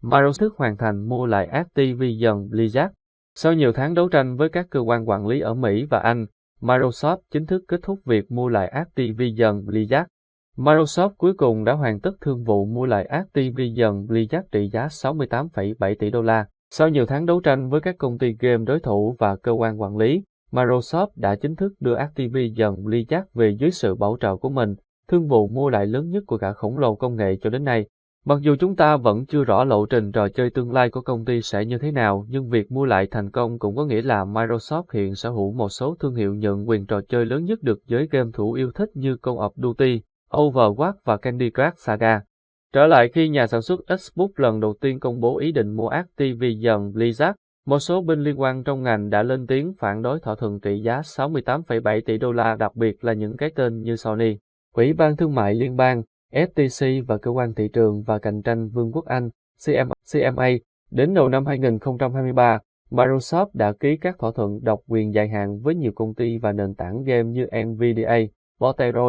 Microsoft hoàn thành mua lại Activision Blizzard. Sau nhiều tháng đấu tranh với các cơ quan quản lý ở Mỹ và Anh, Microsoft chính thức kết thúc việc mua lại Activision Blizzard. Microsoft cuối cùng đã hoàn tất thương vụ mua lại Activision Blizzard trị giá 68,7 tỷ đô la. Sau nhiều tháng đấu tranh với các công ty game đối thủ và cơ quan quản lý, Microsoft đã chính thức đưa Activision Blizzard về dưới sự bảo trợ của mình, thương vụ mua lại lớn nhất của cả khổng lồ công nghệ cho đến nay. Mặc dù chúng ta vẫn chưa rõ lộ trình trò chơi tương lai của công ty sẽ như thế nào, nhưng việc mua lại thành công cũng có nghĩa là Microsoft hiện sở hữu một số thương hiệu nhận quyền trò chơi lớn nhất được giới game thủ yêu thích như Call of Duty, Overwatch và Candy Crush Saga. Trở lại khi nhà sản xuất Xbox lần đầu tiên công bố ý định mua Activision Blizzard, một số bên liên quan trong ngành đã lên tiếng phản đối thỏa thuận trị giá 68,7 tỷ đô la, đặc biệt là những cái tên như Sony, Ủy ban Thương mại Liên bang, FTC và Cơ quan Thị trường và Cạnh tranh Vương quốc Anh, CMA. Đến đầu năm 2023, Microsoft đã ký các thỏa thuận độc quyền dài hạn với nhiều công ty và nền tảng game như Nvidia, Bethesda,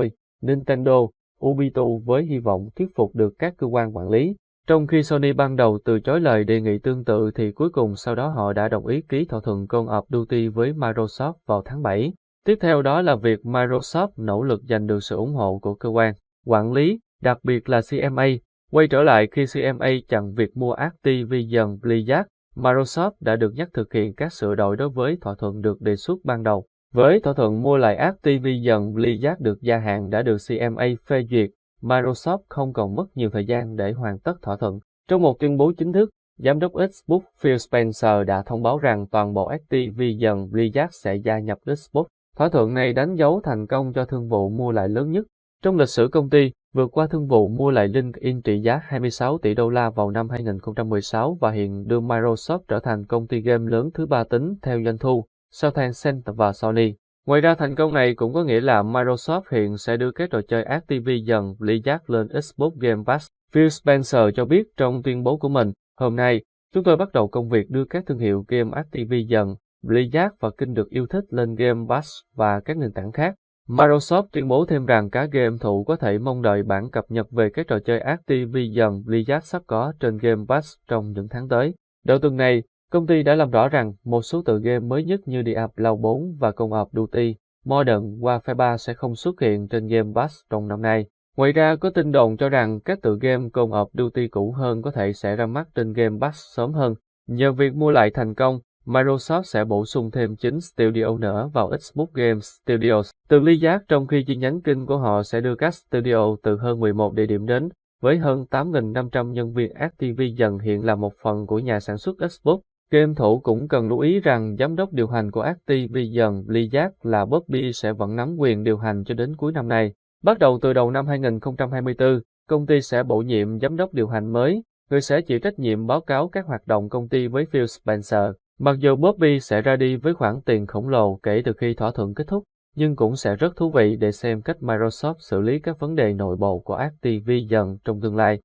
Nintendo, Ubisoft với hy vọng thuyết phục được các cơ quan quản lý. Trong khi Sony ban đầu từ chối lời đề nghị tương tự thì cuối cùng sau đó họ đã đồng ý ký thỏa thuận Call of Duty với Microsoft vào tháng 7. Tiếp theo đó là việc Microsoft nỗ lực giành được sự ủng hộ của cơ quan quản lý, đặc biệt là CMA. Quay trở lại khi CMA chặn việc mua Activision Blizzard, Microsoft đã được nhắc thực hiện các sửa đổi đối với thỏa thuận được đề xuất ban đầu. Với thỏa thuận mua lại Activision Blizzard được gia hạn đã được CMA phê duyệt, Microsoft không còn mất nhiều thời gian để hoàn tất thỏa thuận. Trong một tuyên bố chính thức, Giám đốc Xbox Phil Spencer đã thông báo rằng toàn bộ Activision Blizzard sẽ gia nhập Xbox. Thỏa thuận này đánh dấu thành công cho thương vụ mua lại lớn nhất trong lịch sử công ty, vượt qua thương vụ mua lại LinkedIn trị giá 26 tỷ đô la vào năm 2016 và hiện đưa Microsoft trở thành công ty game lớn thứ ba tính theo doanh thu, sau Tencent và Sony. Ngoài ra thành công này cũng có nghĩa là Microsoft hiện sẽ đưa các trò chơi Activision Blizzard lên Xbox Game Pass. Phil Spencer cho biết trong tuyên bố của mình, hôm nay, chúng tôi bắt đầu công việc đưa các thương hiệu game Activision, Blizzard và King được yêu thích lên Game Pass và các nền tảng khác. Microsoft tuyên bố thêm rằng các game thủ có thể mong đợi bản cập nhật về các trò chơi Activision Blizzard sắp có trên Game Pass trong những tháng tới. Đầu tuần này, công ty đã làm rõ rằng một số tựa game mới nhất như Diablo 4 và Call of Duty Modern Warfare 3 sẽ không xuất hiện trên Game Pass trong năm nay. Ngoài ra, có tin đồn cho rằng các tựa game Call of Duty cũ hơn có thể sẽ ra mắt trên Game Pass sớm hơn. Nhờ việc mua lại thành công, Microsoft sẽ bổ sung thêm 9 studio nữa vào Xbox Game Studios từ Blizzard, trong khi chi nhánh kinh của họ sẽ đưa các studio từ hơn 11 địa điểm đến. Với hơn 8.500 nhân viên, Activision hiện là một phần của nhà sản xuất Xbox. Game thủ cũng cần lưu ý rằng giám đốc điều hành của Activision Blizzard là Bobby sẽ vẫn nắm quyền điều hành cho đến cuối năm nay. Bắt đầu từ đầu năm 2024, công ty sẽ bổ nhiệm giám đốc điều hành mới, người sẽ chịu trách nhiệm báo cáo các hoạt động công ty với Phil Spencer. Mặc dù Bobby sẽ ra đi với khoản tiền khổng lồ kể từ khi thỏa thuận kết thúc, nhưng cũng sẽ rất thú vị để xem cách Microsoft xử lý các vấn đề nội bộ của Activision trong tương lai.